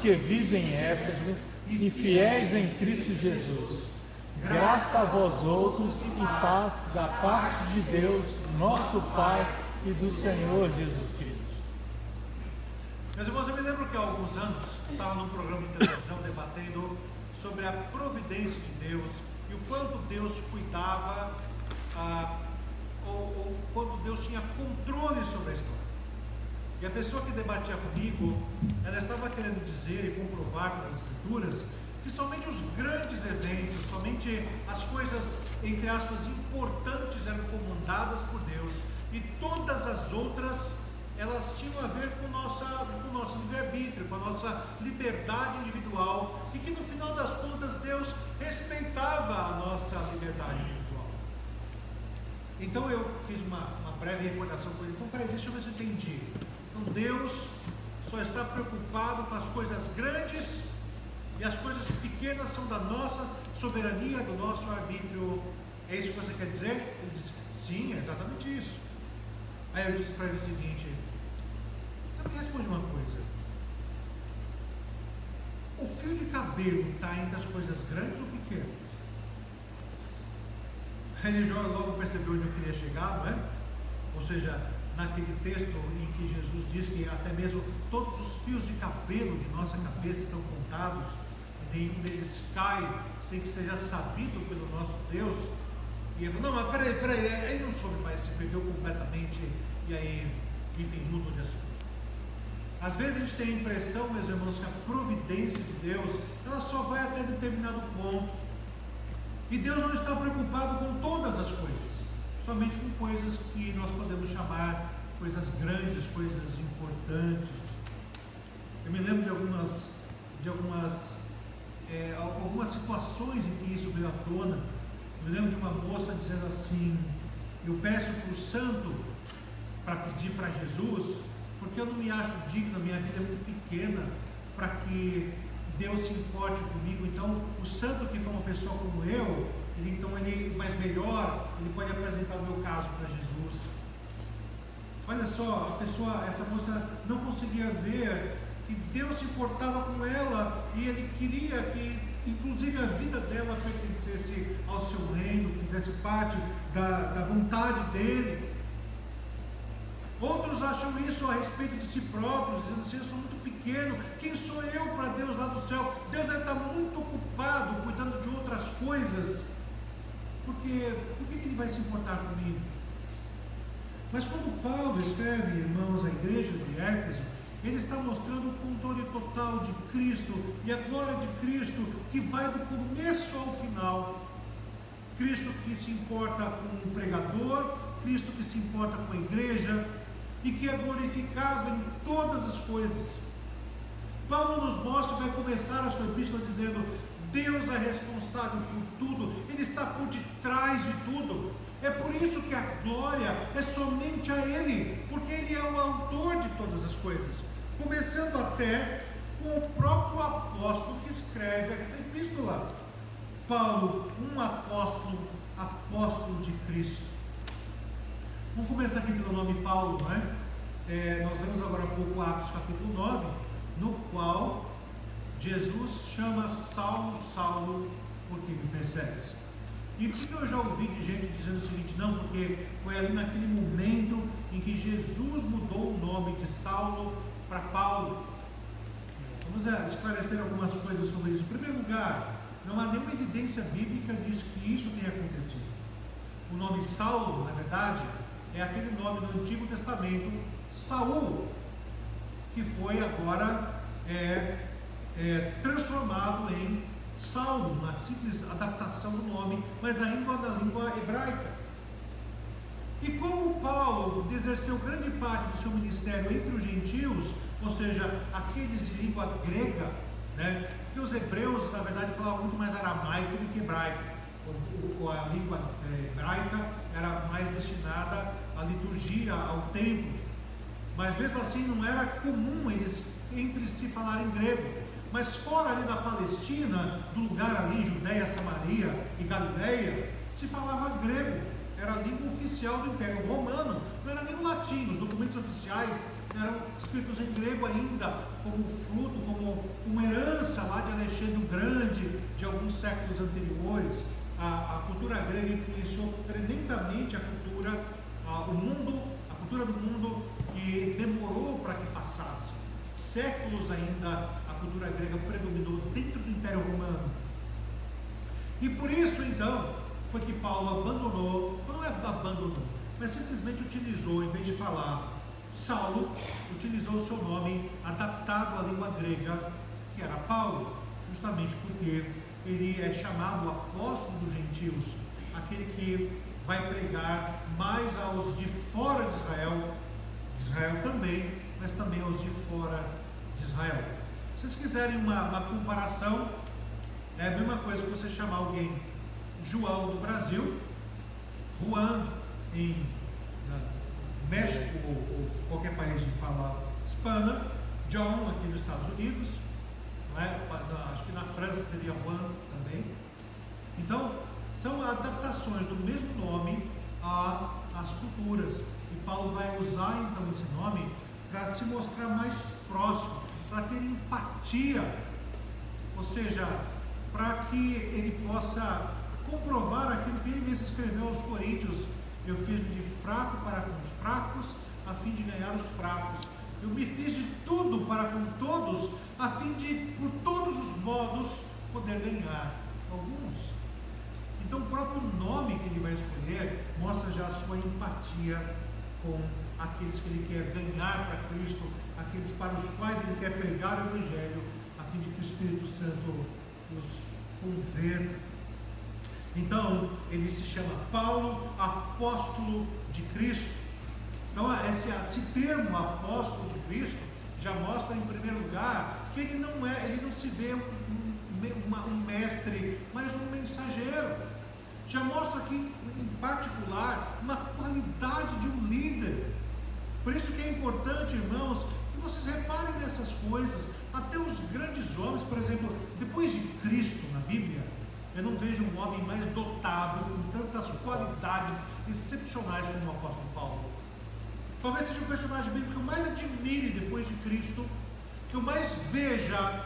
que vivem em Éfeso e fiéis em Cristo Jesus. Graça a vós outros e paz da parte de Deus, nosso Pai, e do Senhor Jesus Cristo. Meus irmãos, eu me lembro que há alguns anos eu estava num programa de televisão debatendo sobre a providência de Deus e o quanto Deus cuidava, ou quanto Deus tinha controle sobre a história. E a pessoa que debatia comigo, ela estava querendo dizer e comprovar pelas Escrituras que somente os grandes eventos, somente as coisas, entre aspas, importantes eram comandadas por Deus, e todas as outras, elas tinham a ver com o nosso livre-arbítrio, com a nossa liberdade individual, e que no final das contas Deus respeitava a nossa liberdade individual. Então eu fiz uma breve recordação com ele. Então, peraí, deixa eu ver se eu entendi. Então Deus só está preocupado com as coisas grandes, e as coisas pequenas são da nossa soberania, do nosso arbítrio. É isso que você quer dizer? Ele disse, sim, é exatamente isso. Aí eu disse para ele o seguinte: me responde uma coisa, o fio de cabelo está entre as coisas grandes ou pequenas? Aí ele logo percebeu onde eu queria chegar, não é? Ou seja, naquele texto em que Jesus diz que até mesmo todos os fios de cabelo de nossa cabeça estão contados, e nenhum deles cai sem que seja sabido pelo nosso Deus. E ele falou, não, mas peraí, aí não soube mais, se perdeu completamente, e aí, enfim, mudou de assunto. Às vezes a gente tem a impressão, meus irmãos, que a providência de Deus, ela só vai até determinado ponto, e Deus não está preocupado com todas as coisas, somente com coisas que nós podemos chamar coisas grandes, coisas importantes. Eu me lembro de algumas situações em que isso veio à tona. Eu me lembro de uma moça dizendo assim: eu peço para o santo para pedir para Jesus, porque eu não me acho digno, a minha vida é muito pequena para que Deus se importe comigo. Então o santo, que foi uma pessoa como eu, ele mais melhor, ele pode apresentar o meu caso para Jesus. Olha só, essa moça não conseguia ver que Deus se importava com ela, e ele queria que inclusive a vida dela pertencesse ao seu reino, fizesse parte da vontade dele. Outros acham isso a respeito de si próprios, dizendo assim: eu sou muito pequeno, quem sou eu para Deus lá do céu? Deus deve estar muito ocupado cuidando de outras coisas, por que ele vai se importar comigo? Mas quando Paulo escreve, irmãos, à igreja de Éfeso, ele está mostrando o controle total de Cristo e a glória de Cristo, que vai do começo ao final. Cristo que se importa com o pregador, Cristo que se importa com a igreja e que é glorificado em todas as coisas. Paulo nos mostra, vai começar a sua epístola dizendo: Deus é responsável por tudo, Ele está por detrás de tudo. É por isso que a glória é somente a Ele, porque Ele é o autor de todas as coisas. Começando até com o próprio apóstolo que escreve essa epístola. Paulo, um apóstolo de Cristo. Vamos começar aqui pelo nome Paulo, não é? Nós lemos agora há pouco Atos capítulo 9, no qual Jesus chama Saulo, Saulo, por que me persegues? E o que eu já ouvi de gente dizendo o seguinte: não, porque foi ali naquele momento em que Jesus mudou o nome de Saulo para Paulo. Vamos esclarecer algumas coisas sobre isso. Em primeiro lugar, não há nenhuma evidência bíblica diz que isso tenha acontecido. O nome Saulo, na verdade, é aquele nome do Antigo Testamento, Saul, que foi agora transformado em Saulo, uma simples adaptação do nome, mas ainda da língua hebraica. E como Paulo exerceu grande parte do seu ministério entre os gentios, ou seja, aqueles de língua grega, né? Porque os hebreus, na verdade, falavam muito mais aramaico do que hebraico. A língua hebraica era mais destinada à liturgia, ao templo, mas mesmo assim não era comum eles entre si falarem grego. Mas fora ali da Palestina, do lugar ali, Judéia, Samaria e Galileia, se falava grego. Era a língua oficial do Império Romano, não era nem o latim. Os documentos oficiais eram escritos em grego ainda, como fruto, como séculos anteriores, a cultura grega influenciou tremendamente a cultura do mundo, que demorou para que passasse. Séculos ainda a cultura grega predominou dentro do Império Romano. E por isso então foi que Paulo abandonou, não é abandonou, mas simplesmente utilizou, em vez de falar Saulo, utilizou o seu nome adaptado à língua grega, que era Paulo, justamente porque ele é chamado apóstolo dos gentios, aquele que vai pregar mais aos de fora de Israel também, mas também aos de fora de Israel. Se vocês quiserem uma comparação, é a mesma coisa que você chamar alguém João do Brasil, Juan em México ou qualquer país de fala hispana, John aqui nos Estados Unidos, não é? Acho que na França seria Juan também. Então, são adaptações do mesmo nome às culturas. E Paulo vai usar então esse nome para se mostrar mais próximo, para ter empatia, ou seja, para que ele possa comprovar aquilo que ele mesmo escreveu aos Coríntios: eu fiz-me de fraco para com os fracos, a fim de ganhar os fracos. Eu me fiz de tudo para com todos, a fim de, por todos os modos, poder ganhar alguns. Então o próprio nome que ele vai escolher mostra já a sua empatia com aqueles que ele quer ganhar para Cristo, aqueles para os quais ele quer pregar o Evangelho, a fim de que o Espírito Santo os converta. Então ele se chama Paulo, apóstolo de Cristo. Então esse termo apóstolo de Cristo já mostra, em primeiro lugar, que ele não se vê um mestre, mas um mensageiro. Já mostra aqui, em particular, uma qualidade de um líder. Por isso que é importante, irmãos, que vocês reparem nessas coisas. Até os grandes homens, por exemplo, depois de Cristo na Bíblia, eu não vejo um homem mais dotado, com tantas qualidades excepcionais como o apóstolo Paulo. Talvez seja o personagem bíblico que eu mais admire depois de Cristo, que eu mais veja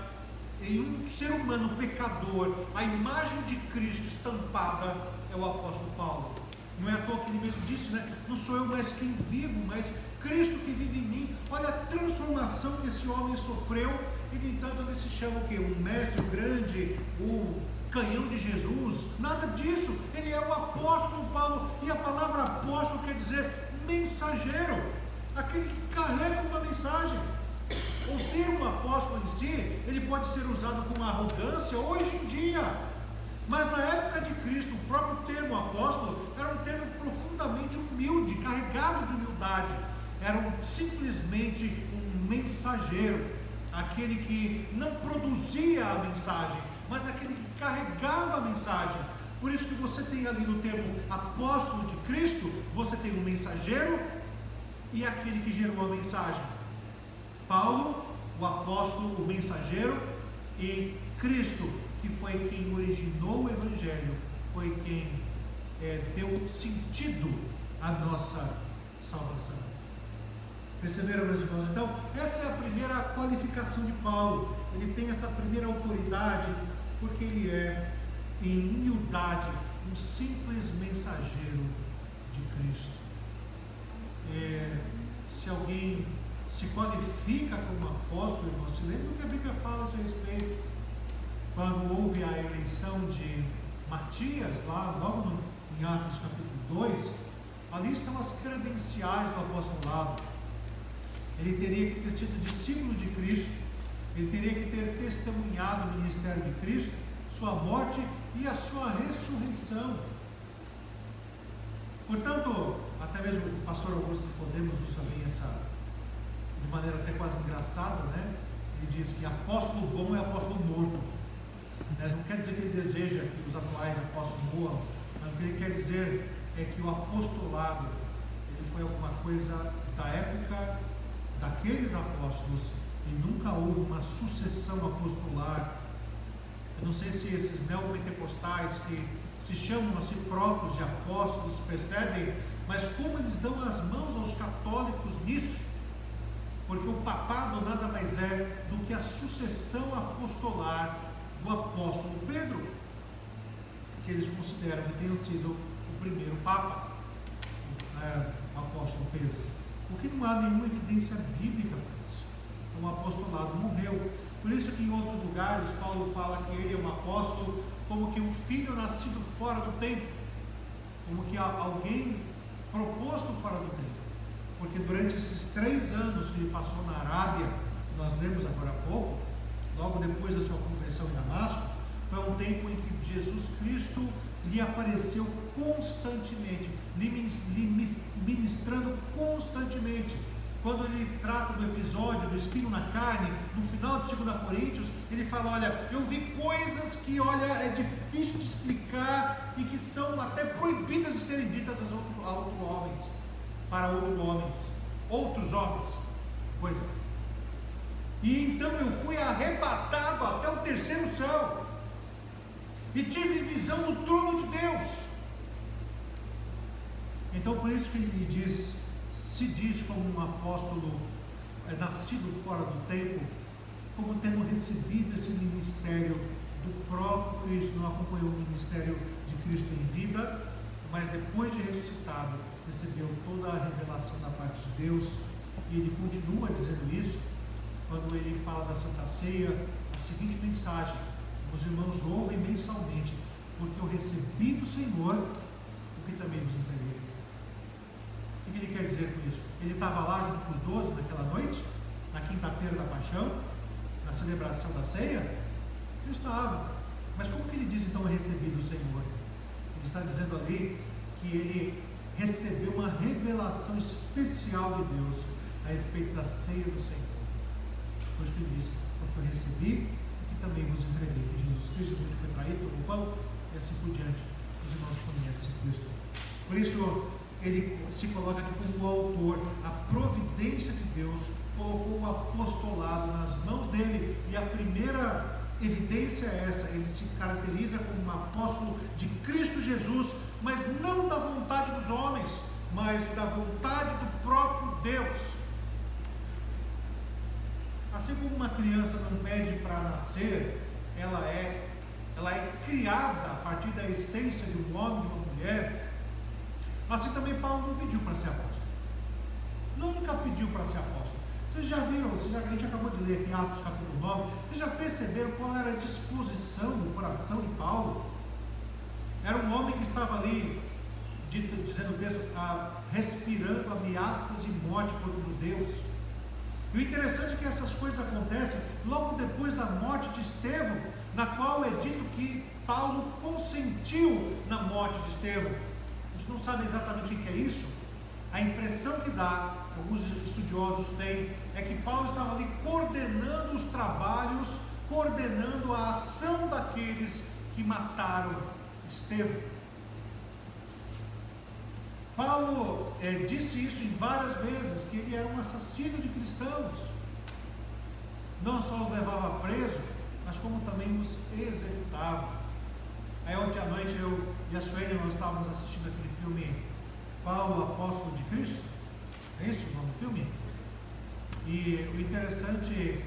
em um ser humano pecador a imagem de Cristo estampada, é o apóstolo Paulo. Não é à toa que ele mesmo disse, né? Não sou eu mais quem vivo, mas Cristo que vive em mim. Olha a transformação que esse homem sofreu, e no entanto ele se chama o quê? Um mestre grande, o canhão de Jesus. Nada disso, ele é o apóstolo Paulo, e a palavra apóstolo quer dizer mensageiro, aquele que carrega uma mensagem. O termo apóstolo em si, ele pode ser usado com arrogância hoje em dia, mas na época de Cristo, o próprio termo apóstolo era um termo profundamente humilde, carregado de humildade. Era simplesmente um mensageiro, aquele que não produzia a mensagem, mas aquele que carregava a mensagem. Por isso que você tem ali no termo apóstolo de Cristo, você tem um mensageiro e aquele que gerou a mensagem. Paulo, o apóstolo, o mensageiro, e Cristo, que foi quem originou o Evangelho, foi quem deu sentido à nossa salvação. Perceberam, meus irmãos? Então, essa é a primeira qualificação de Paulo. Ele tem essa primeira autoridade porque ele é, em humildade, um simples mensageiro de Cristo. Se alguém se qualifica como apóstolo, irmão, se lembra do que a Bíblia fala a seu respeito? Quando houve a eleição de Matias, lá logo em Atos capítulo 2, ali estão as credenciais do apostolado. Ele teria que ter sido discípulo de Cristo, ele teria que ter testemunhado o ministério de Cristo, sua morte e a sua ressurreição. Portanto, até mesmo o pastor Augusto Podemos usa bem essa, de maneira até quase engraçada, né? Ele diz que apóstolo bom é apóstolo morto. Não quer dizer que ele deseja que os atuais apóstolos morram, mas o que ele quer dizer é que o apostolado, ele foi alguma coisa da época daqueles apóstolos, e nunca houve uma sucessão apostolar. Eu não sei se esses neopentecostais que se chamam a si próprios de apóstolos percebem, mas como eles dão as mãos aos católicos nisso, porque o papado nada mais é do que a sucessão apostolar do apóstolo Pedro. que eles consideram que tenha sido o primeiro Papa, o apóstolo Pedro. Porque não há nenhuma evidência bíblica para isso. O apostolado morreu. Por isso que em outros lugares Paulo fala que ele é um apóstolo como que um filho nascido fora do tempo, como que alguém proposto fora do tempo. Porque durante esses 3 anos que ele passou na Arábia, nós lemos agora há pouco, logo depois da sua conversão em Damasco, foi um tempo em que Jesus Cristo lhe apareceu constantemente, lhe ministrando constantemente. Quando ele trata do episódio do espinho na carne, no final de 2 Coríntios, ele fala, olha, eu vi coisas que, olha, é difícil de explicar e que são até proibidas de serem ditas a outros homens, para outros homens, coisa. E então eu fui arrebatado até o 3º céu e tive visão do trono de Deus. Então por isso que ele se diz como um apóstolo nascido fora do tempo, como tendo recebido esse ministério do próprio Cristo. Não acompanhou o ministério de Cristo em vida, mas depois de ressuscitado recebeu toda a revelação da parte de Deus. E ele continua dizendo isso quando ele fala da Santa Ceia, a seguinte mensagem: os irmãos ouvem mensalmente, porque eu recebi do Senhor o que também vos entreguei. O que ele quer dizer com isso? Ele estava lá junto com os 12 naquela noite, na quinta-feira da paixão, na celebração da ceia? Ele estava. Mas como que ele diz então eu recebi do Senhor? Ele está dizendo ali que ele recebeu uma revelação especial de Deus a respeito da ceia do Senhor. Por isso que ele diz, porque eu recebi e também vos entreguei. Que Jesus Cristo, quando foi traído, tomou o pão e assim por diante. Os irmãos conhecem Cristo. Por isso ele se coloca aqui como o autor. A providência de Deus colocou o apostolado nas mãos dele, e a primeira evidência é essa: ele se caracteriza como um apóstolo de Cristo Jesus, mas não da vontade dos homens, mas da vontade do próprio Deus. Assim como uma criança não pede para nascer, ela é criada a partir da essência de um homem, de uma mulher. Assim também Paulo não pediu para ser apóstolo. Nunca pediu para ser apóstolo. Vocês já viram, a gente acabou de ler aqui Atos capítulo 9, vocês já perceberam qual era a disposição do coração de Paulo? Era um homem que estava ali, dizendo o texto, respirando ameaças de morte contra os judeus. E o interessante é que essas coisas acontecem logo depois da morte de Estevão, na qual é dito que Paulo consentiu na morte de Estevão. A gente não sabe exatamente o que é isso. A impressão que dá, alguns estudiosos têm, é que Paulo estava ali coordenando os trabalhos, coordenando a ação daqueles que mataram Estevão. Paulo disse isso em várias vezes, que ele era um assassino de cristãos. Não só os levava preso, mas como também os executava. Aí ontem à noite eu e a Sueli, nós estávamos assistindo aquele filme Paulo, Apóstolo de Cristo. É isso o nome do filme? E o interessante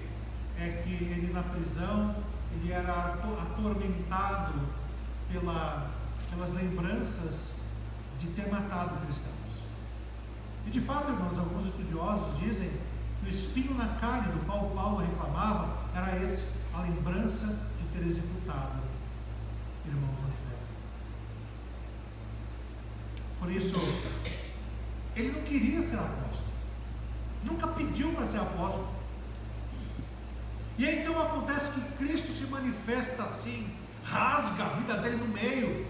é que ele na prisão, ele era atormentado pelas lembranças de ter matado cristãos. E de fato, irmãos, alguns estudiosos dizem que o espinho na carne do qual Paulo reclamava era a lembrança de ter executado irmãos na fé. Por isso, ele não queria ser apóstolo, nunca pediu para ser apóstolo. E aí então acontece que Cristo se manifesta assim, rasga a vida dele no meio.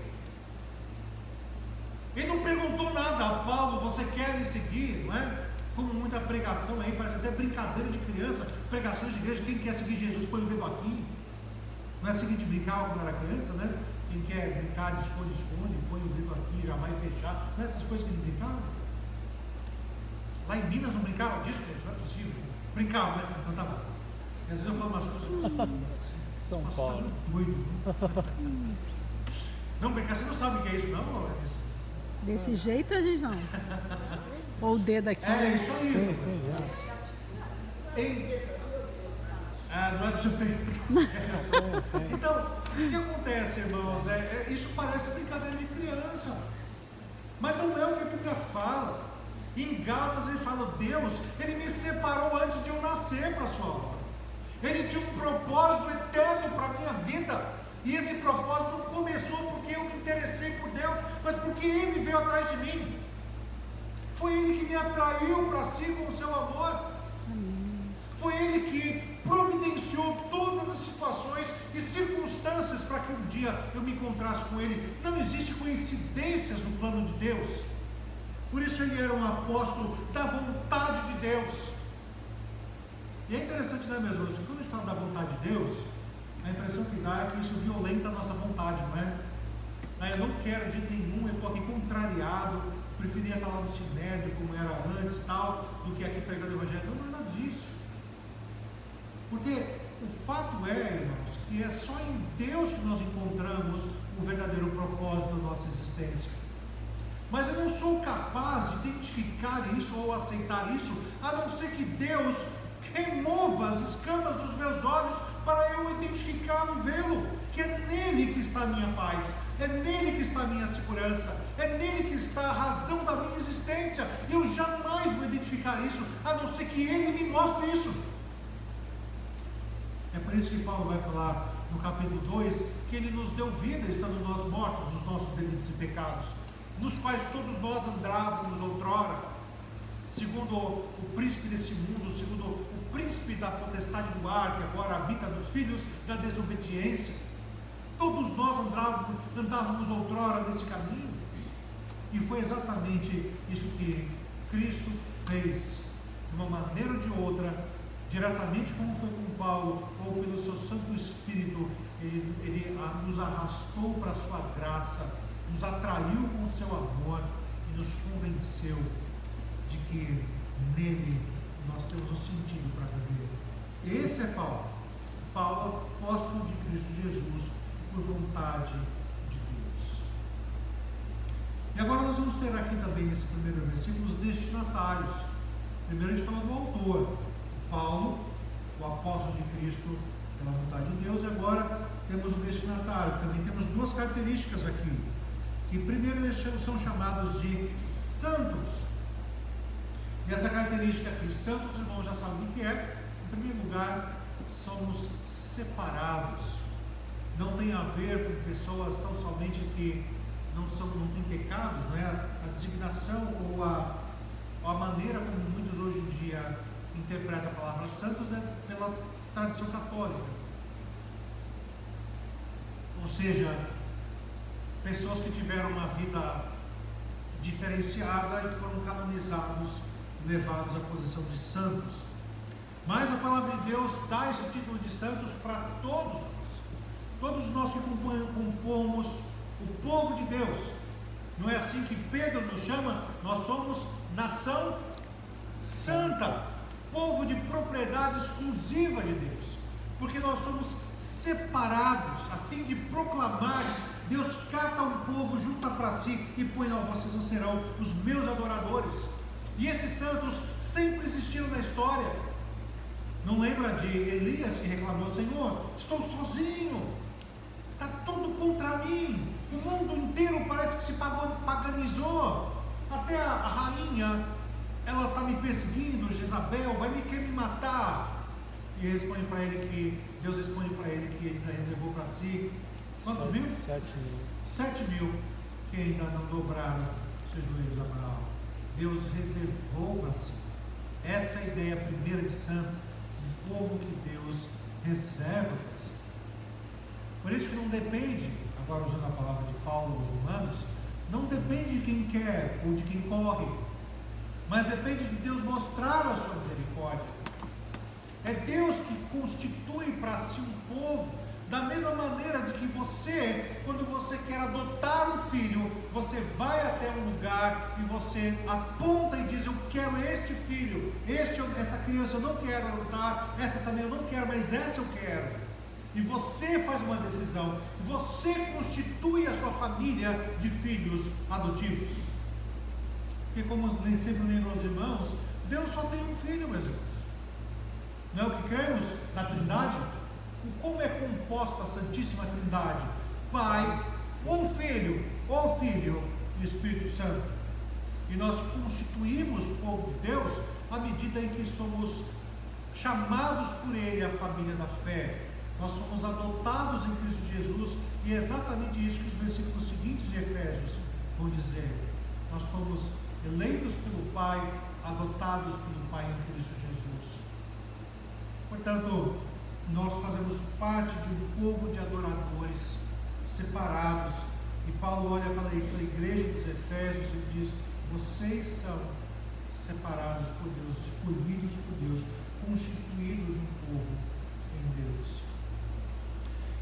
Ele não perguntou nada a Paulo: você quer me seguir? Não é? Como muita pregação aí, parece até brincadeira de criança, pregações de igreja, quem quer seguir Jesus põe o dedo aqui. Não é assim que a gente brincava quando era criança, né? Quem quer brincar de esconde-esconde, põe o dedo aqui, já vai fechar. Não é essas coisas que a gente brincava? Lá em Minas não brincava disso, gente? Não é possível. Brincava, né? Então tá bom. E às vezes eu falo umas coisas. São Paulo. Tá doido. Não, brincar, você não sabe o que é isso, não? Desse jeito a gente não. Ou o dedo aqui. É isso aí. Sim, já. Não é do seu tempo, tá certo. Então, o que acontece, irmãos? Isso parece brincadeira de criança, mas não é o que a Bíblia fala. Em Gálatas ele fala: Deus, Ele me separou antes de eu nascer para a sua obra. Ele tinha um propósito eterno para a minha vida. E esse propósito não começou porque eu me interessei por Deus, mas porque Ele veio atrás de mim. Foi Ele que me atraiu para si com o seu amor. Foi Ele que providenciou todas as situações e circunstâncias para que um dia eu me encontrasse com Ele. Não existe coincidências no plano de Deus. Por isso ele era um apóstolo da vontade de Deus. E é interessante, não é mesmo? Quando a gente fala da vontade de Deus, a impressão que dá é que isso violenta a nossa vontade, não é? Eu não quero de jeito nenhum, eu estou aqui contrariado, preferia estar lá no Sinédrio como era antes, tal, do que aqui pregando o Evangelho. Não é nada disso. Porque o fato é, irmãos, que é só em Deus que nós encontramos o verdadeiro propósito da nossa existência. Mas eu não sou capaz de identificar isso ou aceitar isso, a não ser que Deus remova as escamas dos meus olhos para eu identificá-lo e vê-lo, que é nele que está a minha paz, é nele que está a minha segurança, é nele que está a razão da minha existência. Eu jamais vou identificar isso, a não ser que ele me mostre isso. É por isso que Paulo vai falar no capítulo 2, que ele nos deu vida estando nós mortos nos nossos delitos e pecados, nos quais todos nós andávamos outrora, segundo o príncipe desse mundo, segundo o príncipe da potestade do ar, que agora habita nos filhos da desobediência. Todos nós andávamos outrora nesse caminho, e foi exatamente isso que Cristo fez, de uma maneira ou de outra, diretamente como foi com Paulo, ou pelo seu Santo Espírito. Ele nos arrastou para a sua graça, nos atraiu com o seu amor e nos convenceu de que nele nós temos um sentido para viver. Esse é Paulo, apóstolo de Cristo Jesus, por vontade de Deus. E agora nós vamos ter aqui também nesse primeiro versículo os destinatários. Primeiro a gente fala do autor, Paulo, o apóstolo de Cristo pela vontade de Deus. E agora temos o destinatário. Também temos duas características aqui, que primeiro eles são chamados de santos. E essa característica aqui, santos, irmãos, já sabem o que é. Em primeiro lugar, somos separados. Não tem a ver com pessoas tão somente que não têm pecados, não é? A designação ou a maneira como muitos hoje em dia interpretam a palavra santos é pela tradição católica. Ou seja, pessoas que tiveram uma vida diferenciada e foram canonizados, levados à posição de santos. Mas a palavra de Deus dá esse título de santos para todos nós que compomos o povo de Deus. Não é assim que Pedro nos chama? Nós somos nação santa, povo de propriedade exclusiva de Deus, porque nós somos separados a fim de proclamar. Deus cata um povo, junta para si e põe: vocês não serão os meus adoradores. E esses santos sempre existiram na história. Não lembra de Elias que reclamou: Senhor, estou sozinho, está tudo contra mim, o mundo inteiro parece que se paganizou, até a rainha, ela está me perseguindo, Jezabel, quer me matar. E responde para ele Deus responde para ele que ele ainda reservou para si quantos mil? 7 mil que ainda não dobraram seus joelhos a Baal. Deus reservou para si. Essa é a ideia primeira de santo, um povo que Deus reserva para si. Por isso que não depende, agora usando a palavra de Paulo aos Romanos, não depende de quem quer ou de quem corre, mas depende de Deus mostrar a sua misericórdia. É Deus que constitui para si um povo, da mesma maneira de que você, quando você quer adotar um filho, você vai até um lugar e você aponta e diz: eu quero este filho, essa criança eu não quero adotar, essa também eu não quero, mas essa eu quero. E você faz uma decisão, você constitui a sua família de filhos adotivos. Porque, como sempre lembram os irmãos, Deus só tem um filho, meus irmãos. Não é o que cremos na Trindade? Como é composta a Santíssima Trindade? Pai, ou Filho e Espírito Santo. E nós constituímos o povo de Deus à medida em que somos chamados por Ele à família da fé. Nós somos adotados em Cristo Jesus, e é exatamente isso que os versículos seguintes de Efésios vão dizer. Nós fomos eleitos pelo Pai, adotados pelo Pai em Cristo Jesus. Portanto, nós fazemos parte de um povo de adoradores separados. E Paulo olha para a igreja dos Efésios e diz: vocês são separados por Deus, escolhidos por Deus, constituídos um povo em Deus.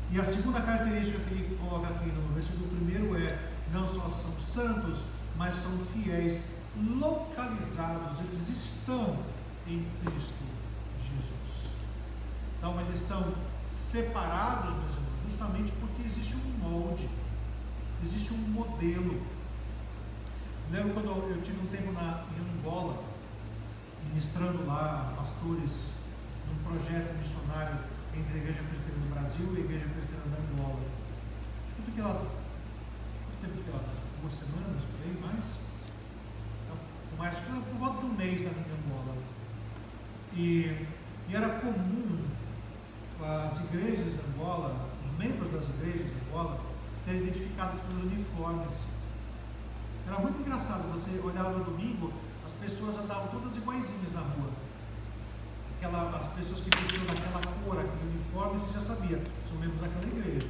E a segunda característica que ele coloca aqui no versículo 1 é: não só são santos, mas são fiéis, localizados, eles estão em Cristo Jesus. Então eles são separados, meus irmãos, justamente porque existe um molde, existe um modelo. Lembro quando eu tive um tempo em Angola, ministrando lá pastores num projeto missionário entre a Igreja Cristiana do Brasil e a Igreja Cristiana da Angola. Acho que eu fiquei lá, quanto tempo eu fiquei lá? 2 semanas, por aí, mais, por volta de um mês na Angola. E era comum as igrejas de Angola, os membros das igrejas de Angola, serem identificadas pelos uniformes. Era muito engraçado, você olhava no domingo, as pessoas andavam todas iguaizinhas na rua. As pessoas que vestiam daquela cor, aquele uniforme, você já sabia, são membros daquela igreja.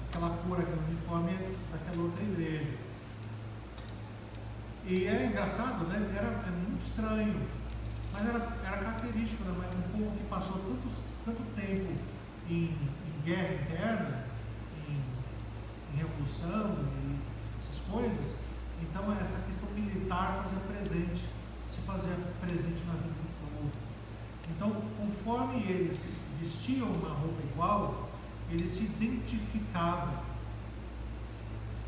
Aquela cor, aquele uniforme é daquela outra igreja. E é engraçado, né? É muito estranho, mas era característico, né? Um povo que passou tanto tempo em guerra interna, em revolução, e essas coisas. Então essa questão militar se fazia presente na vida do povo. Então, conforme eles vestiam uma roupa igual, eles se identificavam.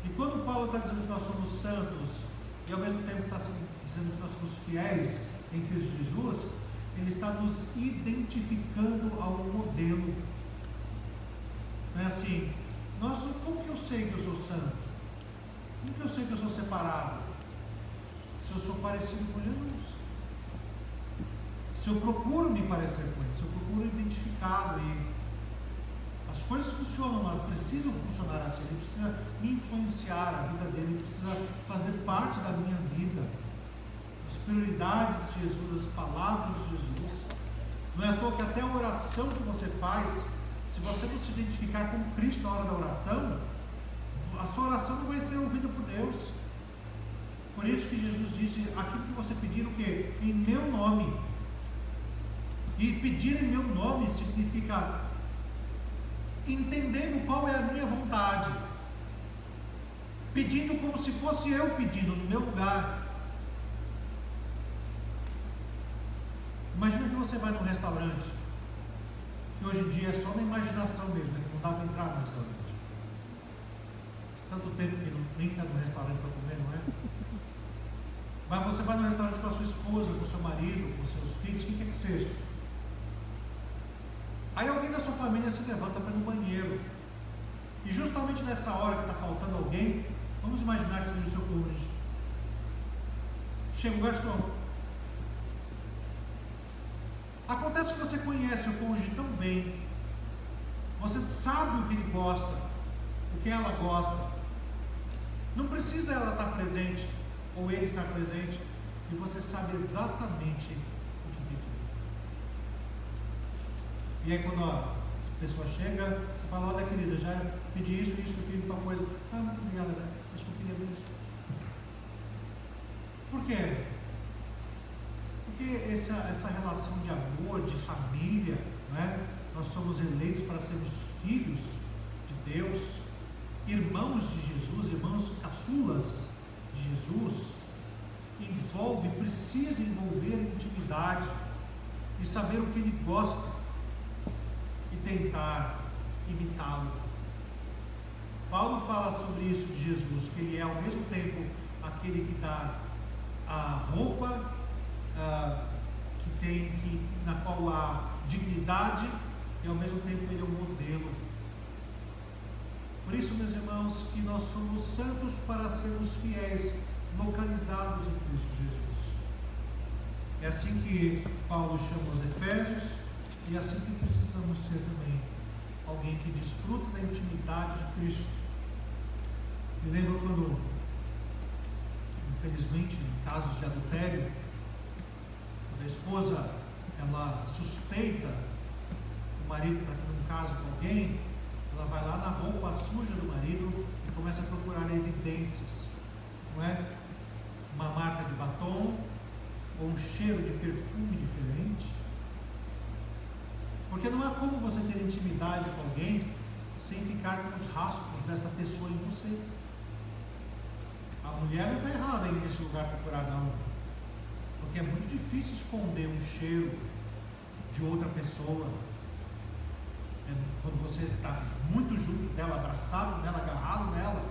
E quando Paulo está dizendo que nós somos santos, e ao mesmo tempo está dizendo que nós somos fiéis em Cristo Jesus, ele está nos identificando ao modelo. Não é assim: como que eu sei que eu sou santo? Como que eu sei que eu sou separado? Se eu sou parecido com Jesus. Se eu procuro me parecer com Ele, se eu procuro identificá-lo, e as coisas funcionam, mas precisam funcionar assim. Ele precisa me influenciar a vida dele, ele precisa fazer parte da minha vida. As prioridades de Jesus, as palavras de Jesus. Não é à toa que até a oração que você faz, se você não se identificar com Cristo na hora da oração, a sua oração não vai ser ouvida por Deus. Por isso que Jesus disse: aquilo que você pedir, o quê? Em meu nome. E pedir em meu nome significa entendendo qual é a minha vontade, pedindo como se fosse eu pedindo no meu lugar. Imagina que você vai num restaurante, que hoje em dia é só na imaginação mesmo, né? Não dá para entrar no restaurante. Tanto tempo que nem está no restaurante para comer, não é? Mas você vai no restaurante com a sua esposa, com o seu marido, com os seus filhos, quem quer que seja. Aí alguém da sua família se levanta para ir no banheiro. E justamente nessa hora que está faltando alguém, vamos imaginar que seja o seu cônjuge. Chega o garçom. Acontece que você conhece o cônjuge tão bem. Você sabe o que ele gosta, o que ela gosta. Não precisa ela estar presente, ou ele estar presente, e você sabe exatamente o que pedir. E aí quando a pessoa chega, você fala: olha querida, já pedi isso, aquilo, tal coisa. Ah, muito obrigada, acho que eu queria ver isso. Por quê? Porque essa relação de amor, de família, né? Nós somos eleitos para sermos filhos de Deus, irmãos de Jesus, irmãos caçulas de Jesus, precisa envolver intimidade e saber o que ele gosta e tentar imitá-lo. Paulo fala sobre isso de Jesus, que ele é ao mesmo tempo aquele que dá a roupa na qual há dignidade e ao mesmo tempo Ele é um modelo. Por isso, meus irmãos, que nós somos santos para sermos fiéis, localizados em Cristo Jesus. É assim que Paulo chama os Efésios e é assim que precisamos ser também. Alguém que desfruta da intimidade de Cristo. Me lembro quando, infelizmente, em casos de adultério, quando a esposa ela suspeita que o marido está tendo um caso com alguém, ela vai lá na roupa suja do marido e começa a procurar evidências, não é? Uma marca de batom ou um cheiro de perfume diferente. Porque não há como você ter intimidade com alguém sem ficar com os rastros dessa pessoa em você. A mulher não está errada em nesse lugar procurar não, porque é muito difícil esconder um cheiro de outra pessoa. Quando você está muito junto dela, abraçado nela, agarrado nela,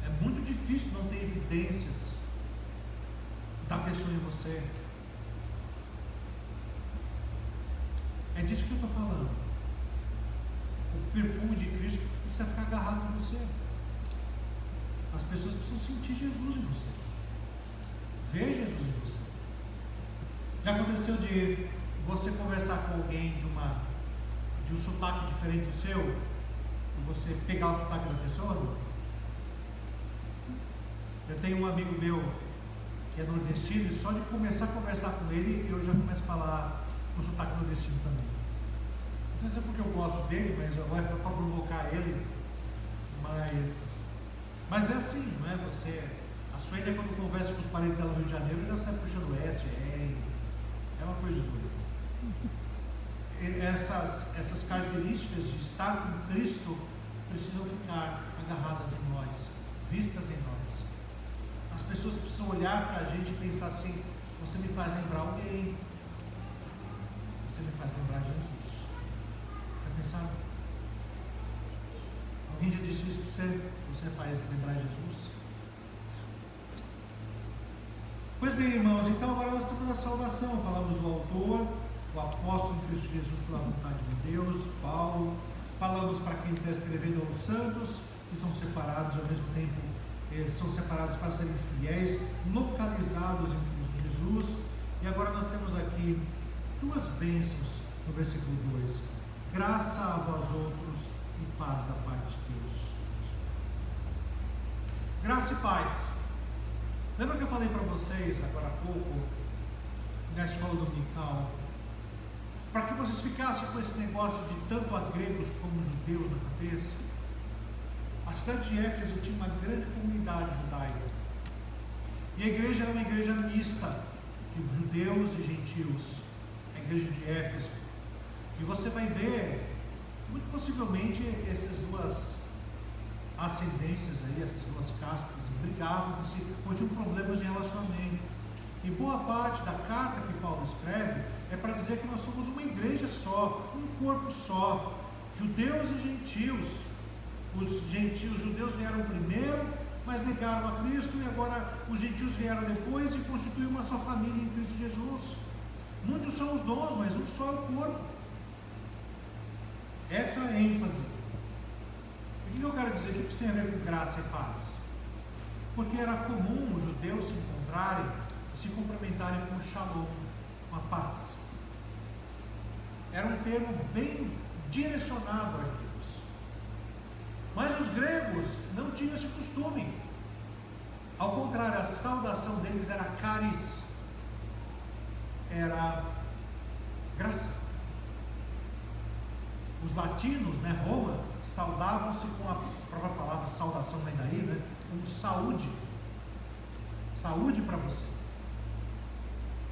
é muito difícil não ter evidências da pessoa em você. É disso que eu estou falando. O perfume de Cristo precisa ficar agarrado em você. As pessoas precisam sentir Jesus em você, ver Jesus em você. Já aconteceu de você conversar com alguém de um sotaque diferente do seu, e você pegar o sotaque da pessoa? Eu tenho um amigo meu que é nordestino, e só de começar a conversar com ele, eu já começo a falar com sotaque nordestino também. Não sei se é porque eu gosto dele, mas agora é para provocar ele. Mas é assim, não é? A Sueli, quando conversa com os parentes dela no Rio de Janeiro, já sai puxando o S, é uma coisa doida. Essas características de estar com Cristo precisam ficar agarradas em nós, vistas em nós. As pessoas precisam olhar para a gente e pensar assim: você me faz lembrar alguém, você me faz lembrar Jesus. Já pensaram? Alguém já disse isso para você? Você faz lembrar Jesus? Pois bem, irmãos, então agora nós temos a salvação. Falamos do autor, o apóstolo em Cristo Jesus pela vontade de Deus, Paulo. Falamos para quem está escrevendo aos santos, que são separados ao mesmo tempo, são separados para serem fiéis, localizados em Cristo Jesus. E agora nós temos aqui duas bênçãos no versículo 2: graça a vós outros e paz da parte de Deus. Graça e paz. Lembra que eu falei para vocês agora há pouco, na escola dominical, para que vocês ficassem com esse negócio de tanto a gregos como judeus na cabeça? A cidade de Éfeso tinha uma grande comunidade judaica, e a igreja era uma igreja mista, de judeus e gentios, a igreja de Éfeso. E você vai ver, muito possivelmente, essas duas ascendências aí, essas duas castas brigavam entre si, ou tinham problemas de relacionamento. E boa parte da carta que Paulo escreve é para dizer que nós somos uma igreja só, um corpo só, judeus e gentios. Os judeus vieram primeiro, mas negaram a Cristo, e agora os gentios vieram depois e constituem uma só família em Cristo Jesus. Muitos são os dons, mas um só é o corpo. Essa é a ênfase. O que eu quero dizer? O que isso tem a ver com graça e paz? Porque era comum os judeus se encontrarem e se cumprimentarem com shalom, com a paz. Era um termo bem direcionado a judeus. Mas os gregos não tinham esse costume. Ao contrário, a saudação deles era caris, era graça. Os latinos, Roma, saudavam-se com a própria palavra saudação, vem daí, com saúde. Saúde para você.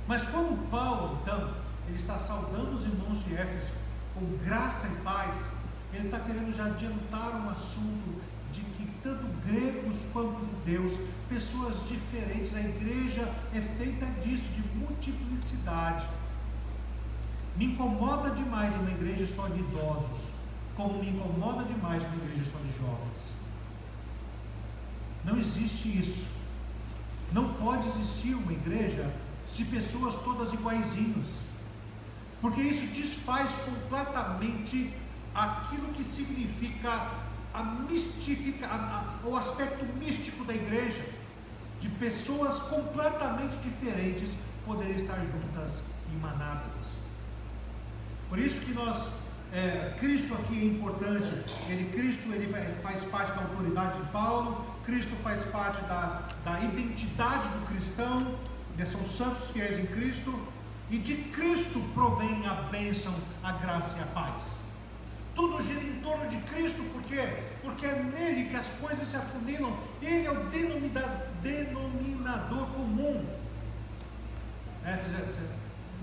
Mas quando Paulo, então, ele está saudando os irmãos de Éfeso com graça e paz, ele está querendo já adiantar um assunto de que tanto gregos quanto judeus, pessoas diferentes, a igreja é feita disso, de multiplicidade. Me incomoda demais uma igreja só de idosos, como me incomoda demais uma igreja só de jovens. Não existe isso. Não pode existir uma igreja de pessoas todas iguaizinhas. porque isso desfaz completamente aquilo que significa o aspecto místico da igreja, de pessoas completamente diferentes poderem estar juntas em manadas. Por isso que Cristo aqui é importante. Cristo faz parte da autoridade de Paulo, Cristo faz parte da identidade do cristão, são santos fiéis em Cristo, e de Cristo provém a bênção, a graça e a paz. Tudo gira em torno de Cristo, por quê? Porque é nele que as coisas se afunilam. Ele é o denominador comum.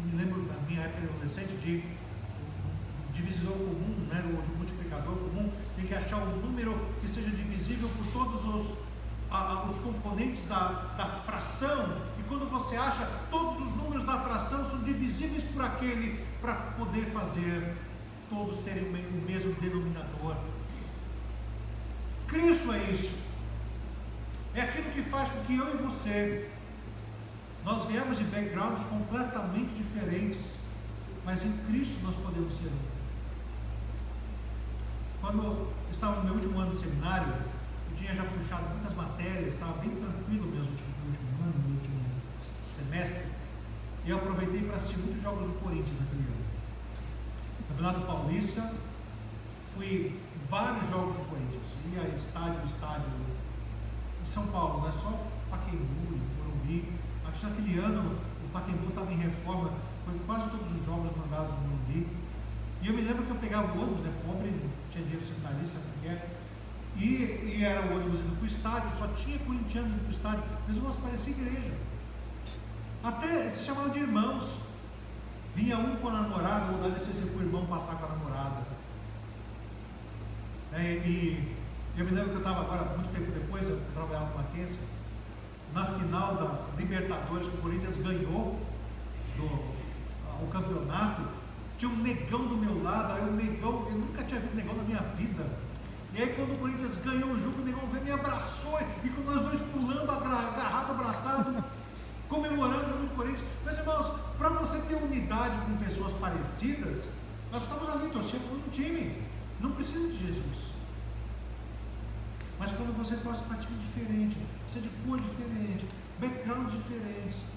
Me lembro da minha época de adolescente de divisor comum, né, ou de multiplicador comum. Tem que achar um número que seja divisível por todos os componentes da fração. E quando você acha, todos os números da fração são divisíveis por aquele, para poder fazer todos terem o mesmo denominador. Cristo é isso. É aquilo que faz com que eu e você, nós viemos de backgrounds completamente diferentes, mas em Cristo nós podemos ser um. Quando eu estava no meu último ano de seminário, eu tinha já puxado muitas matérias, estava bem tranquilo mesmo no último ano, no último semestre, e eu aproveitei para assistir muitos jogos do Corinthians naquele ano. Campeonato Paulista, fui vários jogos do Corinthians, ia estádio em São Paulo, não é só Pacaembu, Morumbi. Acho que naquele ano o Pacaembu estava em reforma, foi quase todos os jogos mandados no Morumbi. E eu me lembro que eu pegava o ônibus, pobre, não tinha dinheiro sanitarista, e era o ônibus indo para o estádio, só tinha corintiano indo para o estádio, mas o nosso parecia igreja. Até se chamavam de irmãos. Vinha um com a namorada, ou dá licença para o irmão passar com a namorada. E eu me lembro que eu estava agora, muito tempo depois, eu trabalhava com a Mackenzie, na final da Libertadores, que o Corinthians ganhou o campeonato, tinha um negão do meu lado, eu nunca tinha visto negão na minha vida. E aí quando o Corinthians ganhou o jogo, o negão veio, me abraçou, e com nós dois pulando, agarrado, abraçado, comemorando junto com o Corinthians. Meus irmãos, para você ter unidade com pessoas parecidas, nós estamos ali torcendo por um time, não precisa de Jesus. Mas quando você torce para time diferente, você é de cor diferente, background diferentes,